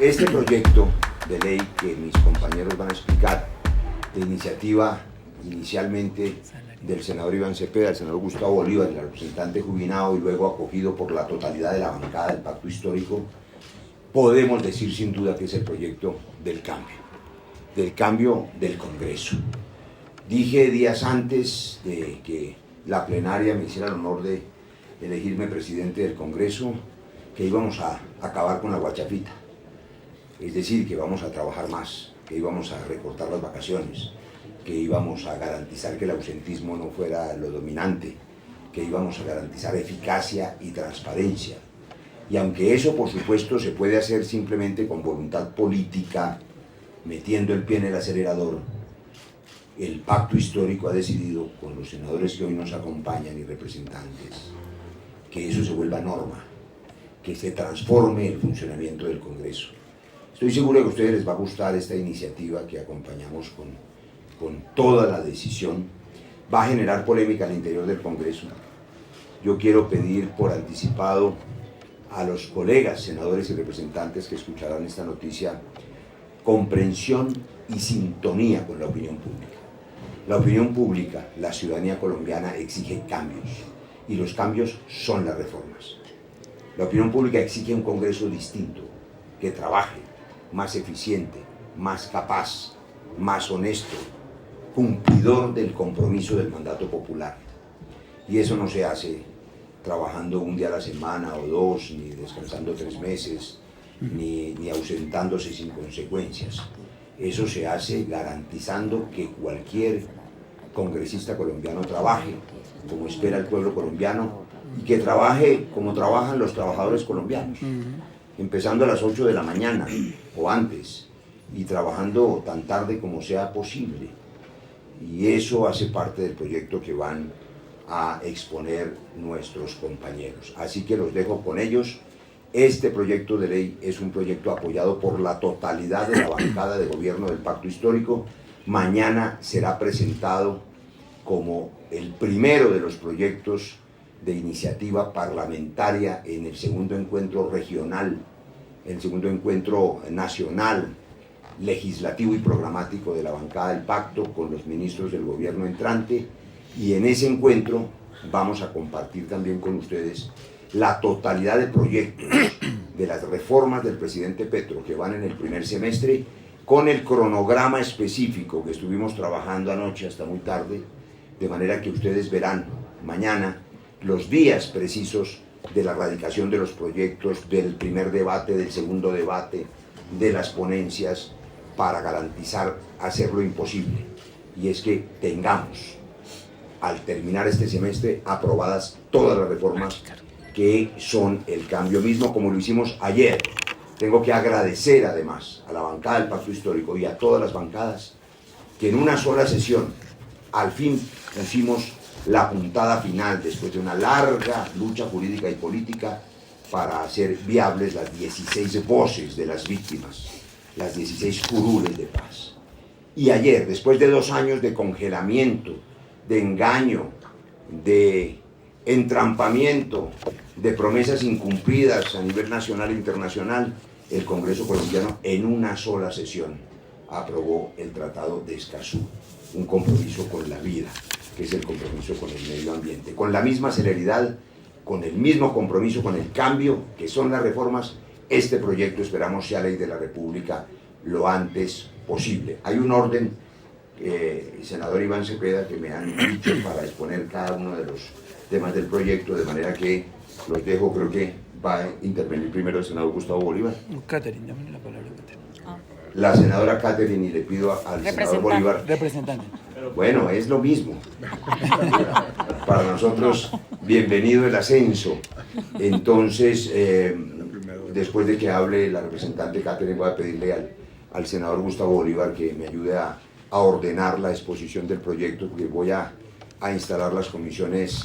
Este proyecto de ley que mis compañeros van a explicar, de iniciativa inicialmente del senador Iván Cepeda, el senador Gustavo Bolívar, el representante Jubinao, y luego acogido por la totalidad de la bancada del Pacto Histórico, podemos decir sin duda que es el proyecto del cambio del Congreso. Dije días antes de que la plenaria me hiciera el honor de elegirme presidente del Congreso que íbamos a acabar con la guachafita, es decir, que íbamos a trabajar más, que íbamos a recortar las vacaciones, que íbamos a garantizar que el ausentismo no fuera lo dominante, que íbamos a garantizar eficacia y transparencia. Y aunque eso, por supuesto, se puede hacer simplemente con voluntad política, metiendo el pie en el acelerador, el Pacto Histórico ha decidido, con los senadores que hoy nos acompañan y representantes, que eso se vuelva norma, que se transforme el funcionamiento del Congreso. Estoy seguro de que a ustedes les va a gustar esta iniciativa que acompañamos con toda la decisión. Va a generar polémica al interior del Congreso. Yo quiero pedir por anticipado a los colegas, senadores y representantes que escucharán esta noticia, comprensión y sintonía con la opinión pública. La opinión pública, la ciudadanía colombiana exige cambios, y los cambios son las reformas. La opinión pública exige un Congreso distinto, que trabaje, más eficiente, más capaz, más honesto, cumplidor del compromiso del mandato popular. Y eso no se hace trabajando un día a la semana o dos, ni descansando 3 meses, ni ausentándose sin consecuencias. Eso se hace garantizando que cualquier congresista colombiano trabaje como espera el pueblo colombiano y que trabaje como trabajan los trabajadores colombianos, empezando a las 8 de la mañana o antes y trabajando tan tarde como sea posible. Y eso hace parte del proyecto que van a exponer nuestros compañeros. Así que los dejo con ellos. Este proyecto de ley es un proyecto apoyado por la totalidad de la bancada de gobierno del Pacto Histórico. Mañana será presentado como el primero de los proyectos de iniciativa parlamentaria en el segundo encuentro regional, el segundo encuentro nacional, legislativo y programático de la bancada del Pacto con los ministros del gobierno entrante, y en ese encuentro vamos a compartir también con ustedes la totalidad de proyectos de las reformas del presidente Petro que van en el primer semestre, con el cronograma específico que estuvimos trabajando anoche hasta muy tarde, de manera que ustedes verán mañana los días precisos de la radicación de los proyectos, del primer debate, del segundo debate, de las ponencias, para garantizar hacer lo imposible, y es que tengamos, al terminar este semestre, aprobadas todas las reformas que son el cambio mismo, como lo hicimos ayer. Tengo que agradecer además a la bancada del Pacto Histórico y a todas las bancadas que en una sola sesión al fin pusimos la puntada final, después de una larga lucha jurídica y política, para hacer viables las 16 voces de las víctimas, las 16 curules de paz. Y ayer, después de 2 años de congelamiento, de engaño, de entrampamiento, de promesas incumplidas a nivel nacional e internacional, el Congreso colombiano en una sola sesión aprobó el Tratado de Escazú, un compromiso con la vida, que es el compromiso con el medio ambiente, con la misma celeridad, con el mismo compromiso con el cambio, que son las reformas. Este proyecto esperamos sea ley de la República lo antes posible. Hay un orden, el senador Iván Cepeda, que me han dicho para exponer cada uno de los temas del proyecto, de manera que los dejo. Creo que va a intervenir primero el senador Gustavo Bolívar. Catherine, llámale la palabra a Catherine. La senadora Catherine, y le pido al senador Bolívar. Representante. Bueno, es lo mismo. Para nosotros, bienvenido el ascenso. Entonces, después de que hable la representante Catherine, voy a pedirle al senador Gustavo Bolívar que me ayude a ordenar la exposición del proyecto, porque voy a instalar las comisiones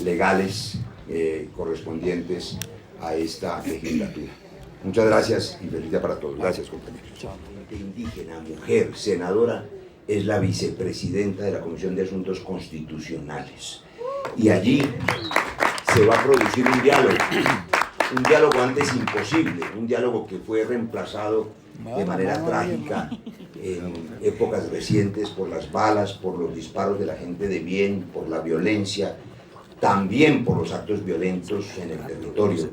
legales correspondientes a esta legislatura. Muchas gracias y feliz día para todos. Gracias, compañeros. Indígena, mujer, senadora, es la vicepresidenta de la Comisión de Asuntos Constitucionales. Y allí se va a producir un diálogo un diálogo antes imposible, un diálogo que fue reemplazado de manera trágica en épocas recientes por las balas, por los disparos de la gente de bien, por la violencia, también por los actos violentos en el territorio.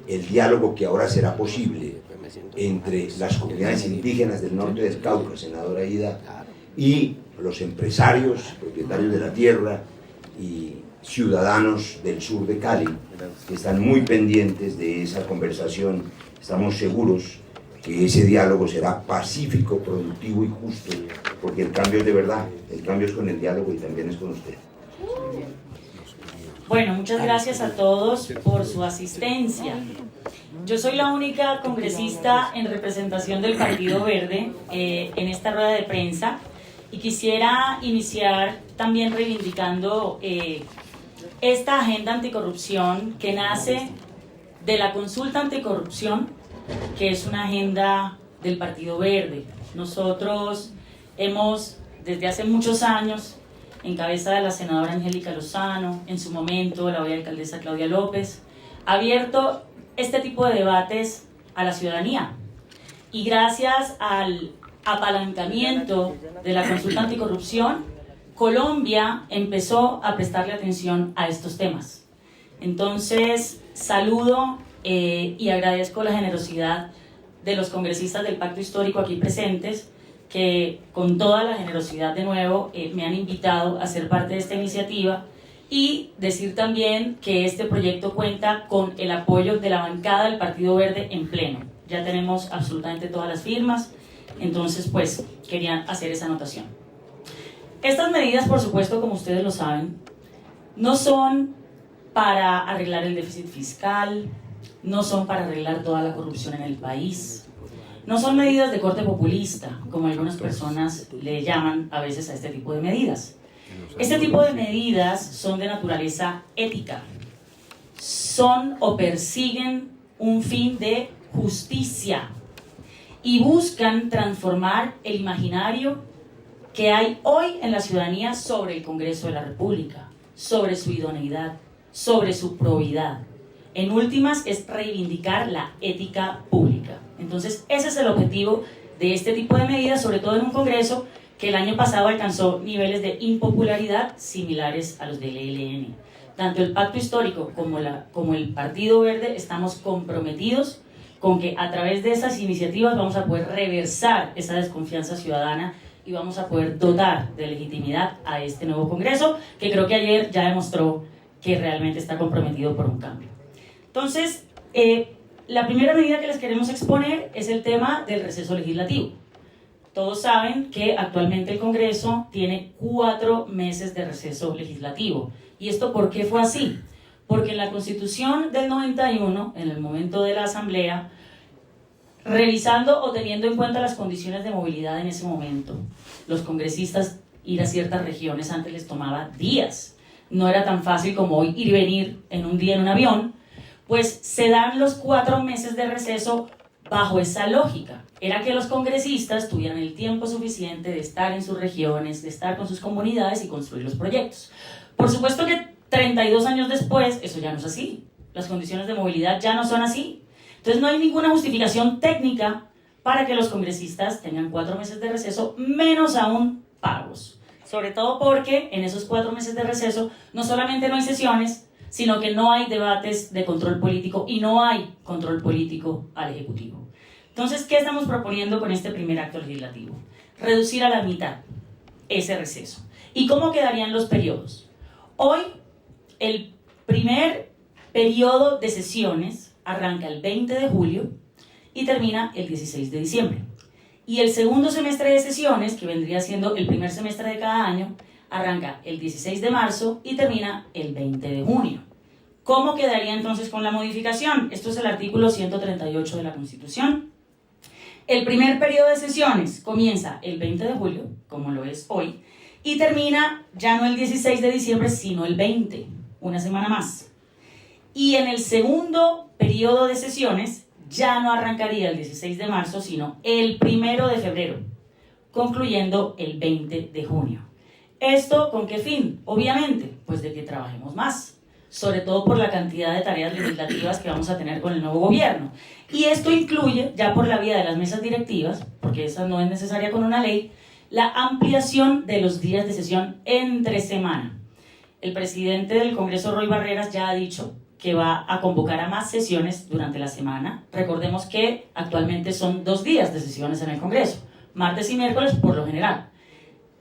El diálogo que ahora será posible entre las comunidades indígenas del norte del Cauca, senadora Aida, y los empresarios, propietarios de la tierra y ciudadanos del sur de Cali, que están muy pendientes de esa conversación. Estamos seguros que ese diálogo será pacífico, productivo y justo, porque el cambio es de verdad, el cambio es con el diálogo y también es con usted. Bueno, muchas gracias a todos por su asistencia. Yo soy la única congresista en representación del Partido Verde en esta rueda de prensa y quisiera iniciar también reivindicando esta agenda anticorrupción que nace de la consulta anticorrupción, que es una agenda del Partido Verde. Nosotros hemos, desde hace muchos años, en cabeza de la senadora Angélica Lozano, en su momento la hoy alcaldesa Claudia López, abierto este tipo de debates a la ciudadanía. Y gracias al apalancamiento de la consulta anticorrupción, Colombia empezó a prestarle atención a estos temas. Entonces, saludo y agradezco la generosidad de los congresistas del Pacto Histórico aquí presentes, que con toda la generosidad de nuevo me han invitado a ser parte de esta iniciativa, y decir también que este proyecto cuenta con el apoyo de la bancada del Partido Verde en pleno. Ya tenemos absolutamente todas las firmas, entonces pues quería hacer esa anotación. Estas medidas, por supuesto, como ustedes lo saben, no son para arreglar el déficit fiscal, no son para arreglar toda la corrupción en el país, no son medidas de corte populista, como algunas personas le llaman a veces a este tipo de medidas. Este tipo de medidas son de naturaleza ética, son o persiguen un fin de justicia y buscan transformar el imaginario que hay hoy en la ciudadanía sobre el Congreso de la República, sobre su idoneidad, sobre su probidad. En últimas, es reivindicar la ética pública. Entonces, ese es el objetivo de este tipo de medidas, sobre todo en un Congreso que el año pasado alcanzó niveles de impopularidad similares a los del ELN. Tanto el Pacto Histórico como el Partido Verde estamos comprometidos con que a través de esas iniciativas vamos a poder reversar esa desconfianza ciudadana y vamos a poder dotar de legitimidad a este nuevo Congreso, que creo que ayer ya demostró que realmente está comprometido por un cambio. Entonces, la primera medida que les queremos exponer es el tema del receso legislativo. Todos saben que actualmente el Congreso tiene 4 meses de receso legislativo. ¿Y esto por qué fue así? Porque en la Constitución del 91, en el momento de la Asamblea, revisando o teniendo en cuenta las condiciones de movilidad en ese momento, los congresistas ir a ciertas regiones antes les tomaba días. No era tan fácil como hoy ir y venir en un día en un avión, pues se dan los 4 meses de receso bajo esa lógica. Era que los congresistas tuvieran el tiempo suficiente de estar en sus regiones, de estar con sus comunidades y construir los proyectos. Por supuesto que 32 años después, eso ya no es así. Las condiciones de movilidad ya no son así. Entonces no hay ninguna justificación técnica para que los congresistas tengan 4 meses de receso, menos aún pagos. Sobre todo porque en esos 4 meses de receso no solamente no hay sesiones, sino que no hay debates de control político y no hay control político al Ejecutivo. Entonces, ¿qué estamos proponiendo con este primer acto legislativo? Reducir a la mitad ese receso. ¿Y cómo quedarían los periodos? Hoy, el primer periodo de sesiones arranca el 20 de julio y termina el 16 de diciembre. Y el segundo semestre de sesiones, que vendría siendo el primer semestre de cada año, arranca el 16 de marzo y termina el 20 de junio. ¿Cómo quedaría entonces con la modificación? Esto es el artículo 138 de la Constitución. El primer periodo de sesiones comienza el 20 de julio, como lo es hoy, y termina ya no el 16 de diciembre, sino el 20, una semana más. Y en el segundo periodo de sesiones ya no arrancaría el 16 de marzo, sino el 1 de febrero, concluyendo el 20 de junio. ¿Esto con qué fin? Obviamente, pues de que trabajemos más. sobre todo por la cantidad de tareas legislativas que vamos a tener con el nuevo gobierno. Y esto incluye, ya por la vía de las mesas directivas, porque esa no es necesaria con una ley, la ampliación de los días de sesión entre semana. El presidente del Congreso, Roy Barreras, ya ha dicho que va a convocar a más sesiones durante la semana. Recordemos que actualmente son 2 días de sesiones en el Congreso, martes y miércoles por lo general.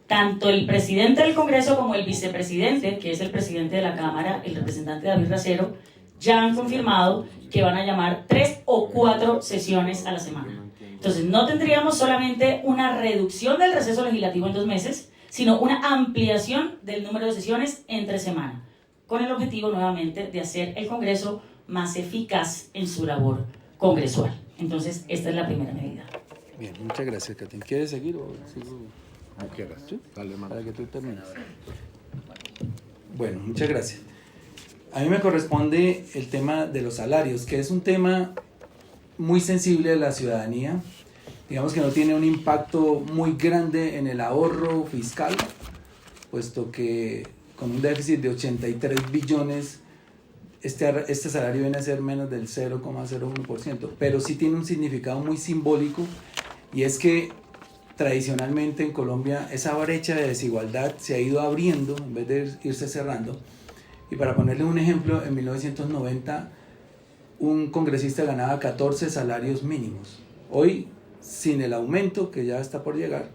Tanto el presidente del Congreso como el vicepresidente, que es el presidente de la Cámara, el representante David Racero, ya han confirmado que van a llamar 3 o 4 sesiones a la semana. Entonces no tendríamos solamente una reducción del receso legislativo en 2 meses, sino una ampliación del número de sesiones entre semana, con el objetivo nuevamente de hacer el Congreso más eficaz en su labor congresual. Entonces esta es la primera medida. Bien, muchas gracias, Katin. ¿Quieres seguir o sigo? Como quieras. ¿Sí? Dale, mano. Para que tú termines. Bueno, muchas gracias. A mí me corresponde el tema de los salarios, que es un tema muy sensible de la ciudadanía. Digamos que no tiene un impacto muy grande en el ahorro fiscal, puesto que con un déficit de 83 billones, este salario viene a ser menos del 0,01%, pero sí tiene un significado muy simbólico, y es que tradicionalmente en Colombia esa brecha de desigualdad se ha ido abriendo en vez de irse cerrando. Y para ponerle un ejemplo, en 1990 un congresista ganaba 14 salarios mínimos. Hoy, sin el aumento que ya está por llegar,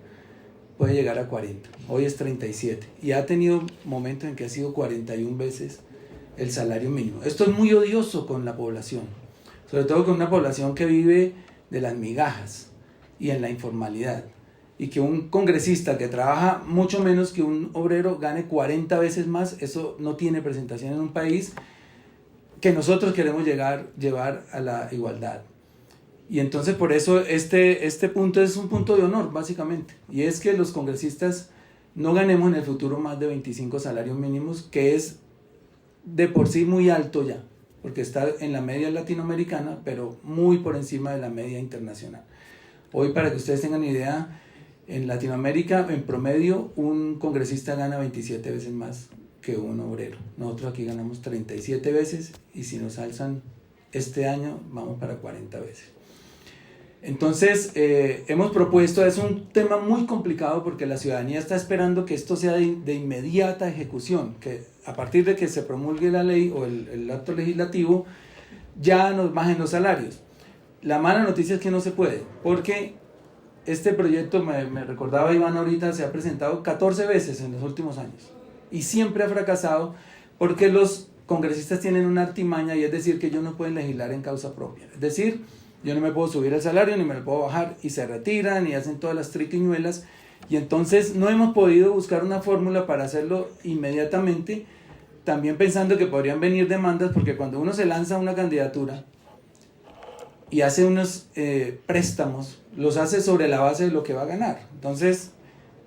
puede llegar a 40. Hoy es 37. Y ha tenido momentos en que ha sido 41 veces el salario mínimo. Esto es muy odioso con la población, sobre todo con una población que vive de las migajas y en la informalidad. Y que un congresista que trabaja mucho menos que un obrero gane 40 veces más, eso no tiene presentación en un país que nosotros queremos llevar a la igualdad. Y entonces por eso este punto es un punto de honor, básicamente. Y es que los congresistas no ganemos en el futuro más de 25 salarios mínimos, que es de por sí muy alto ya, porque está en la media latinoamericana, pero muy por encima de la media internacional. Hoy, para que ustedes tengan idea, en Latinoamérica, en promedio, un congresista gana 27 veces más que un obrero. Nosotros aquí ganamos 37 veces, y si nos alzan este año, vamos para 40 veces. Entonces, hemos propuesto, es un tema muy complicado porque la ciudadanía está esperando que esto sea de inmediata ejecución, que a partir de que se promulgue la ley o el acto legislativo, ya nos bajen los salarios. La mala noticia es que no se puede, porque este proyecto, me recordaba Iván ahorita, se ha presentado 14 veces en los últimos años y siempre ha fracasado porque los congresistas tienen una artimaña, y es decir, que ellos no pueden legislar en causa propia. Es decir, yo no me puedo subir el salario ni me lo puedo bajar, y se retiran y hacen todas las triquiñuelas, y entonces no hemos podido buscar una fórmula para hacerlo inmediatamente, también pensando que podrían venir demandas, porque cuando uno se lanza a una candidatura y hace unos préstamos, los hace sobre la base de lo que va a ganar. Entonces,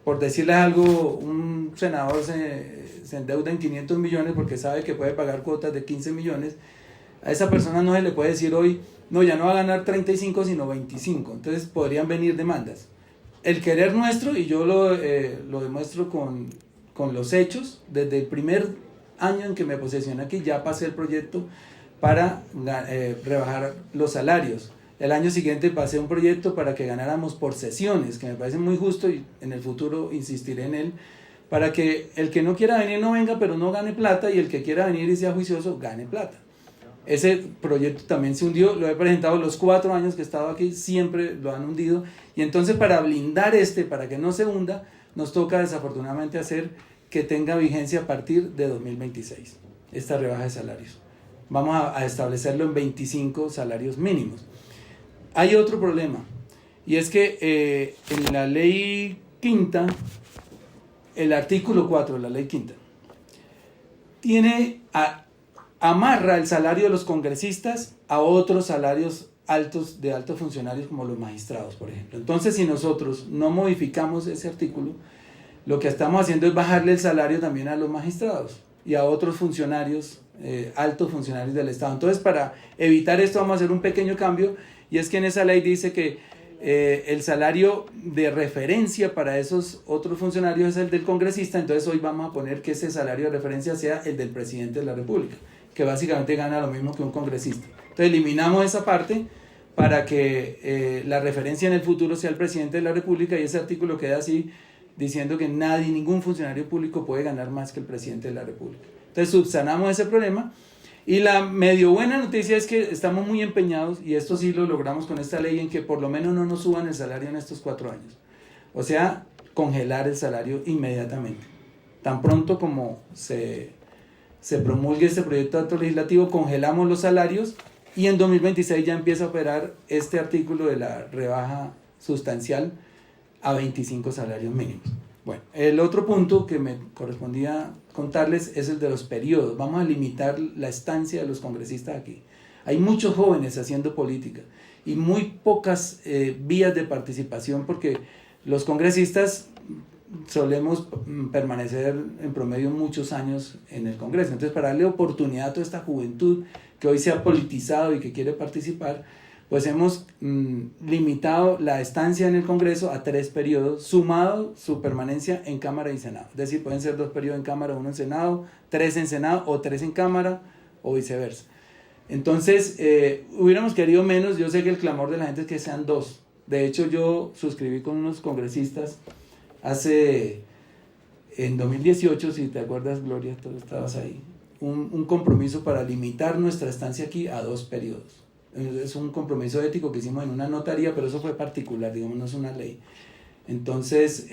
por decirles algo, un senador se endeuda en 500 millones porque sabe que puede pagar cuotas de 15 millones. A esa persona no se le puede decir hoy, no, ya no va a ganar 35 sino 25. Entonces podrían venir demandas. El querer nuestro, y yo lo demuestro con los hechos, desde el primer año en que me posesioné aquí, ya pasé el proyecto para rebajar los salarios. El año siguiente pasé un proyecto para que ganáramos por sesiones, que me parece muy justo, y en el futuro insistiré en él, para que el que no quiera venir no venga, pero no gane plata, y el que quiera venir y sea juicioso, gane plata. Ese proyecto también se hundió, lo he presentado los 4 años que he estado aquí, siempre lo han hundido, y entonces para blindar para que no se hunda, nos toca desafortunadamente hacer que tenga vigencia a partir de 2026, esta rebaja de salarios. Vamos a establecerlo en 25 salarios mínimos. Hay otro problema, y es que en la ley quinta, el artículo 4 de la ley quinta, amarra el salario de los congresistas a otros salarios altos de altos funcionarios como los magistrados, por ejemplo. Entonces, si nosotros no modificamos ese artículo, lo que estamos haciendo es bajarle el salario también a los magistrados y a otros funcionarios, altos funcionarios del Estado. Entonces, para evitar esto, vamos a hacer un pequeño cambio, y es que en esa ley dice que el salario de referencia para esos otros funcionarios es el del congresista. Entonces hoy vamos a poner que ese salario de referencia sea el del presidente de la República, que básicamente gana lo mismo que un congresista. Entonces eliminamos esa parte para que la referencia en el futuro sea el presidente de la República, y ese artículo queda así, diciendo que nadie, ningún funcionario público puede ganar más que el presidente de la República. Entonces subsanamos ese problema, y la medio buena noticia es que estamos muy empeñados, y esto sí lo logramos con esta ley, en que por lo menos no nos suban el salario en estos 4 años. O sea, congelar el salario inmediatamente. Tan pronto como se promulgue este proyecto de acto legislativo, congelamos los salarios, y en 2026 ya empieza a operar este artículo de la rebaja sustancial a 25 salarios mínimos. Bueno, el otro punto que me correspondía contarles es el de los periodos. Vamos a limitar la estancia de los congresistas aquí. Hay muchos jóvenes haciendo política y muy pocas vías de participación, porque los congresistas solemos permanecer en promedio muchos años en el Congreso. Entonces, para darle oportunidad a toda esta juventud que hoy se ha politizado y que quiere participar, pues hemos limitado la estancia en el Congreso a 3 periodos, sumado su permanencia en Cámara y Senado. Es decir, pueden ser 2 periodos en Cámara, 1 en Senado, 3 en Senado, o 3 en Cámara, o viceversa. Entonces, hubiéramos querido menos. Yo sé que el clamor de la gente es que sean 2. De hecho, yo suscribí con unos congresistas en 2018, si te acuerdas, Gloria, tú estabas ahí, un compromiso para limitar nuestra estancia aquí a 2 periodos. Es un compromiso ético que hicimos en una notaría, pero eso fue particular, digamos, no es una ley. Entonces,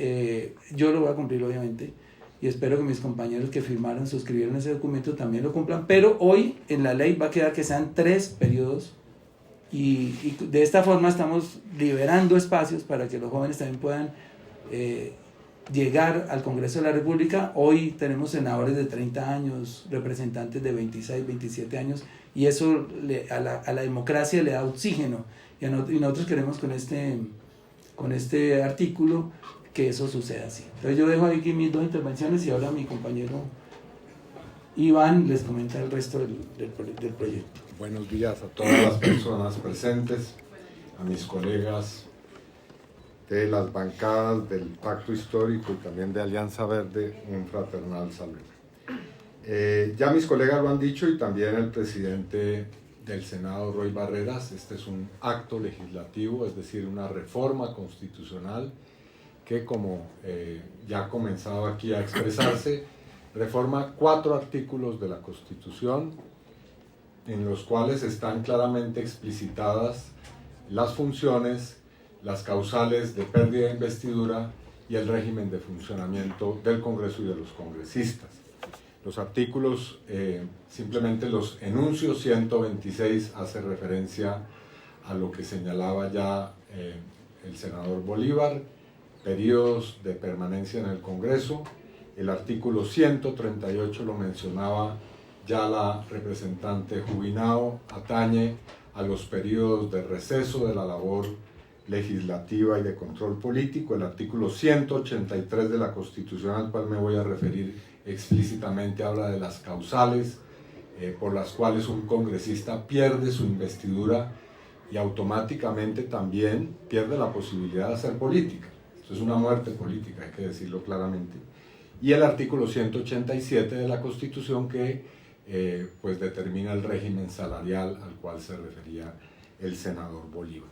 yo lo voy a cumplir, obviamente, y espero que mis compañeros que firmaron, suscribieron ese documento también lo cumplan, pero hoy en la ley va a quedar que sean 3 periodos, y de esta forma estamos liberando espacios para que los jóvenes también puedan llegar al Congreso de la República. Hoy tenemos senadores de 30 años, representantes de 26, 27 años, y eso a la democracia le da oxígeno, y nosotros queremos con este artículo que eso suceda así. Entonces yo dejo aquí mis 2 intervenciones, y ahora mi compañero Iván les comenta el resto del proyecto. Buenos días a todas las personas presentes, a mis colegas de las bancadas del Pacto Histórico y también de Alianza Verde, un fraternal saludo. Ya mis colegas lo han dicho, y también el presidente del Senado, Roy Barreras. Este es un acto legislativo, es decir, una reforma constitucional que, como ya ha comenzado aquí a expresarse, reforma 4 artículos de la Constitución, en los cuales están claramente explicitadas las funciones, las causales de pérdida de investidura y el régimen de funcionamiento del Congreso y de los congresistas. Los artículos, simplemente los enuncios. 126 hace referencia a lo que señalaba ya el senador Bolívar, periodos de permanencia en el Congreso. El artículo 138 lo mencionaba ya la representante Jubinao, atañe a los periodos de receso de la labor legislativa y de control político. El artículo 183 de la Constitución, al cual me voy a referir explícitamente, habla de las causales por las cuales un congresista pierde su investidura y automáticamente también pierde la posibilidad de hacer política. Esto es una muerte política, hay que decirlo claramente. Y el artículo 187 de la Constitución, que pues determina el régimen salarial al cual se refería el senador Bolívar.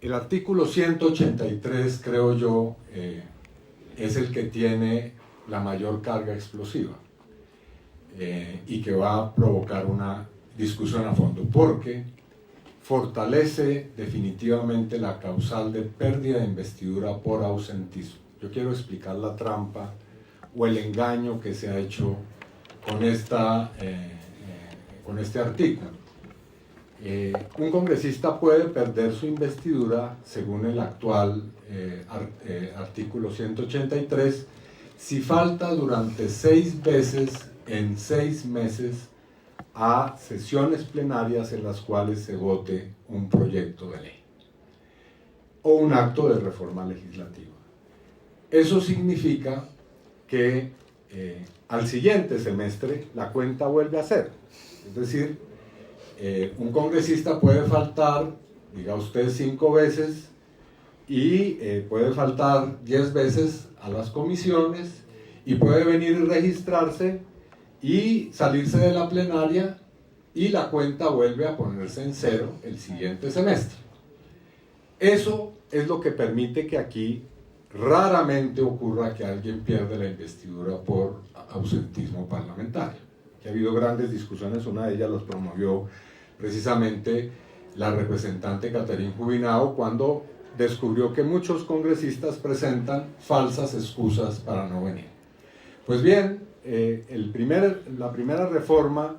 El artículo 183, creo yo, es el que tiene la mayor carga explosiva y que va a provocar una discusión a fondo, porque fortalece definitivamente la causal de pérdida de investidura por ausentismo. Yo quiero explicar la trampa o el engaño que se ha hecho con este artículo. Un congresista puede perder su investidura, según el actual artículo 183, si falta durante 6 veces en 6 meses a sesiones plenarias en las cuales se vote un proyecto de ley o un acto de reforma legislativa. Eso significa que al siguiente semestre la cuenta vuelve a cero. Es decir, un congresista puede faltar, diga usted, 5 veces, y puede faltar 10 veces a las comisiones, y puede venir y registrarse y salirse de la plenaria y la cuenta vuelve a ponerse en cero el siguiente semestre. Eso es lo que permite que aquí raramente ocurra que alguien pierde la investidura por ausentismo parlamentario. Que ha habido grandes discusiones, una de ellas las promovió precisamente la representante Catherine Jubinao cuando descubrió que muchos congresistas presentan falsas excusas para no venir. Pues bien, la primera reforma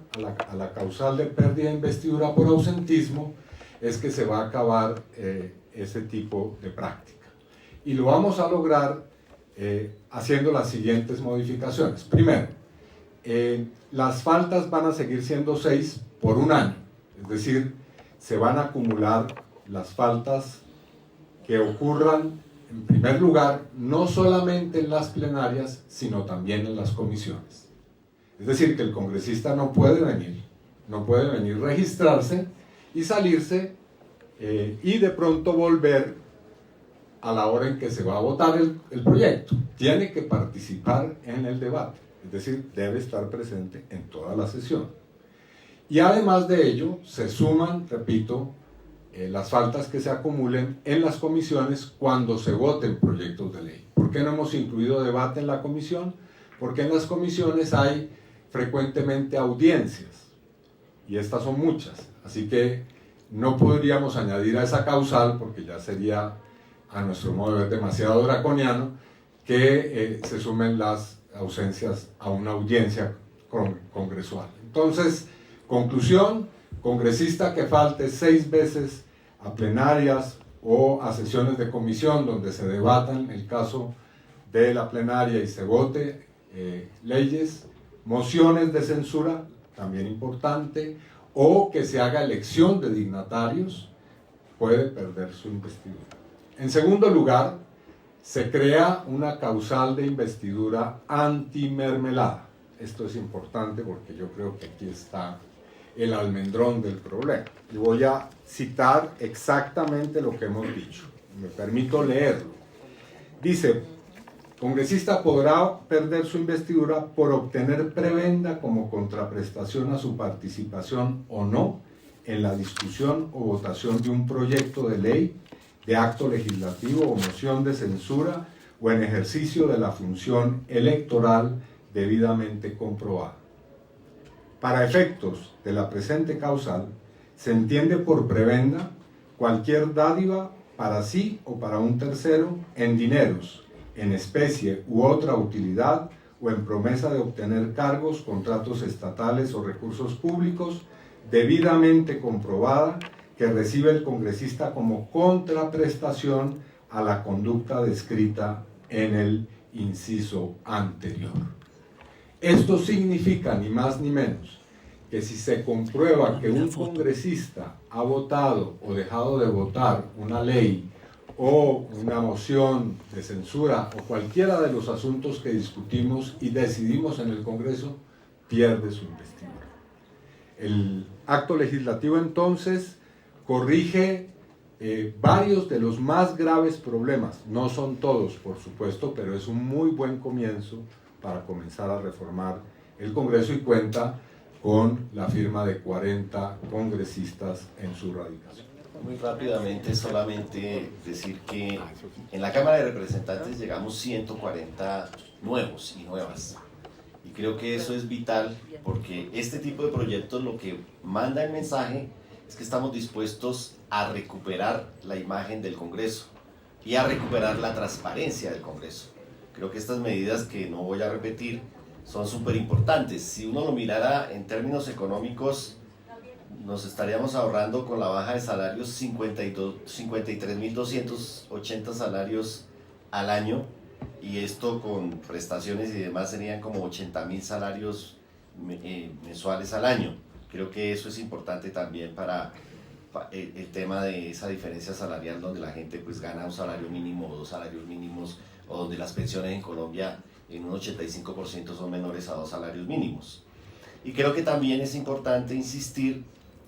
a la causal de pérdida de investidura por ausentismo es que se va a acabar ese tipo de práctica. Y lo vamos a lograr haciendo las siguientes modificaciones. Primero, las faltas van a seguir siendo 6 por un año, es decir, se van a acumular las faltas que ocurran, en primer lugar, no solamente en las plenarias, sino también en las comisiones. Es decir, que el congresista no puede venir, registrarse y salirse y de pronto volver a la hora en que se va a votar el proyecto. Tiene que participar en el debate, es decir, debe estar presente en toda la sesión. Y además de ello, se suman, repito, las faltas que se acumulen en las comisiones cuando se voten proyectos de ley. ¿Por qué no hemos incluido debate en la comisión? Porque en las comisiones hay frecuentemente audiencias, y estas son muchas, así que no podríamos añadir a esa causal, porque ya sería, a nuestro modo de ver, demasiado draconiano, que se sumen las ausencias a una audiencia congresual. Entonces, conclusión: congresista que falte 6 veces a plenarias o a sesiones de comisión donde se debatan el caso de la plenaria y se vote leyes, mociones de censura, también importante, o que se haga elección de dignatarios, puede perder su investidura. En segundo lugar, se crea una causal de investidura antimermelada. Esto es importante porque yo creo que aquí está el almendrón del problema. Y voy a citar exactamente lo que hemos dicho. Me permito leerlo. Dice: congresista podrá perder su investidura por obtener prebenda como contraprestación a su participación o no en la discusión o votación de un proyecto de ley, de acto legislativo o moción de censura, o en ejercicio de la función electoral debidamente comprobada. Para efectos de la presente causal, se entiende por prebenda cualquier dádiva para sí o para un tercero en dineros, en especie u otra utilidad, o en promesa de obtener cargos, contratos estatales o recursos públicos, debidamente comprobada, que recibe el congresista como contraprestación a la conducta descrita en el inciso anterior. Esto significa, ni más ni menos, que si se comprueba que un congresista ha votado o dejado de votar una ley o una moción de censura o cualquiera de los asuntos que discutimos y decidimos en el Congreso, pierde su investidura. El acto legislativo entonces corrige varios de los más graves problemas. No son todos, por supuesto, pero es un muy buen comienzo para comenzar a reformar el Congreso, y cuenta con la firma de 40 congresistas en su radicación. Muy rápidamente, solamente decir que en la Cámara de Representantes llegamos 140 nuevos y nuevas. Y creo que eso es vital, porque este tipo de proyectos lo que manda el mensaje es que estamos dispuestos a recuperar la imagen del Congreso y a recuperar la transparencia del Congreso. Creo que estas medidas, que no voy a repetir, son súper importantes. Si uno lo mirara en términos económicos, nos estaríamos ahorrando con la baja de salarios 53.280 salarios al año, y esto con prestaciones y demás serían como 80.000 salarios mensuales al año. Creo que eso es importante también para el tema de esa diferencia salarial, donde la gente pues gana un salario mínimo o 2 salarios mínimos, o donde las pensiones en Colombia en un 85% son menores a 2 salarios mínimos. Y creo que también es importante insistir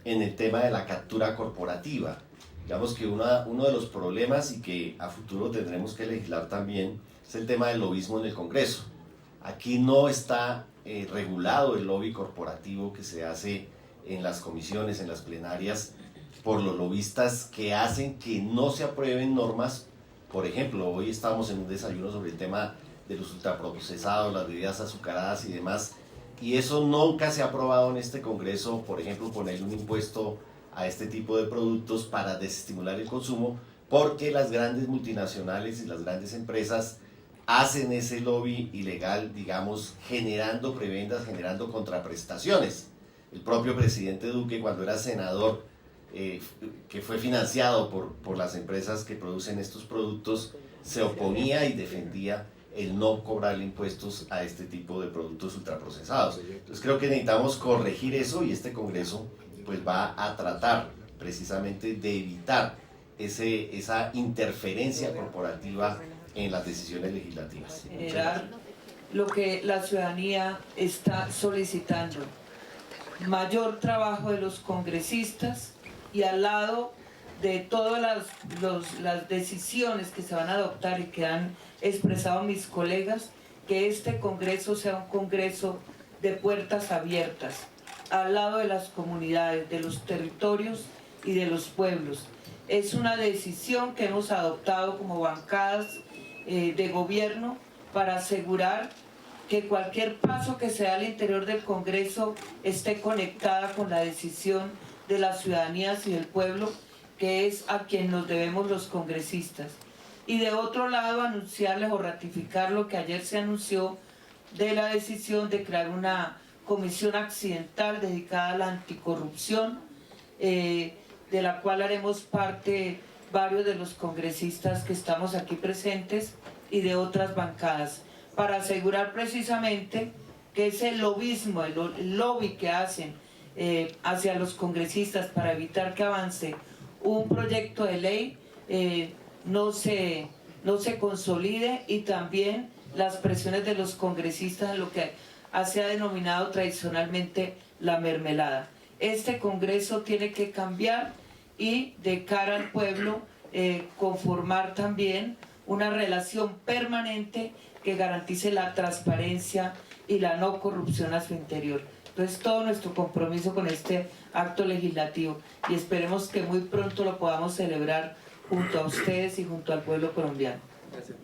en el tema de la captura corporativa. Digamos que uno de los problemas, y que a futuro tendremos que legislar también, es el tema del lobismo en el Congreso. Aquí no está regulado el lobby corporativo que se hace en las comisiones, en las plenarias, por los lobistas que hacen que no se aprueben normas. Por ejemplo, hoy estamos en un desayuno sobre el tema de los ultraprocesados, las bebidas azucaradas y demás, y eso nunca se ha aprobado en este Congreso, por ejemplo, poner un impuesto a este tipo de productos para desestimular el consumo, porque las grandes multinacionales y las grandes empresas hacen ese lobby ilegal, digamos, generando prebendas, generando contraprestaciones. El propio presidente Duque, cuando era senador, que fue financiado por las empresas que producen estos productos, se oponía y defendía el no cobrarle impuestos a este tipo de productos ultraprocesados. Entonces creo que necesitamos corregir eso, y este Congreso pues va a tratar precisamente de evitar esa interferencia corporativa en las decisiones legislativas. Generar lo que la ciudadanía está solicitando: mayor trabajo de los congresistas, y al lado de todas las decisiones que se van a adoptar y que han expresado mis colegas, que este Congreso sea un Congreso de puertas abiertas, al lado de las comunidades, de los territorios y de los pueblos. Es una decisión que hemos adoptado como bancadas de gobierno para asegurar que cualquier paso que se dé al interior del Congreso esté conectada con la decisión de las ciudadanías y del pueblo, que es a quien nos debemos los congresistas. Y de otro lado, anunciarles o ratificar lo que ayer se anunció de la decisión de crear una comisión accidental dedicada a la anticorrupción, de la cual haremos parte varios de los congresistas que estamos aquí presentes y de otras bancadas, para asegurar precisamente que ese lobismo, el lobby que hacen hacia los congresistas para evitar que avance un proyecto de ley no se consolide, y también las presiones de los congresistas en lo que se ha denominado tradicionalmente la mermelada. Este Congreso tiene que cambiar y, de cara al pueblo, conformar también una relación permanente que garantice la transparencia y la no corrupción a su interior. Entonces, todo nuestro compromiso con este acto legislativo, y esperemos que muy pronto lo podamos celebrar junto a ustedes y junto al pueblo colombiano. Gracias.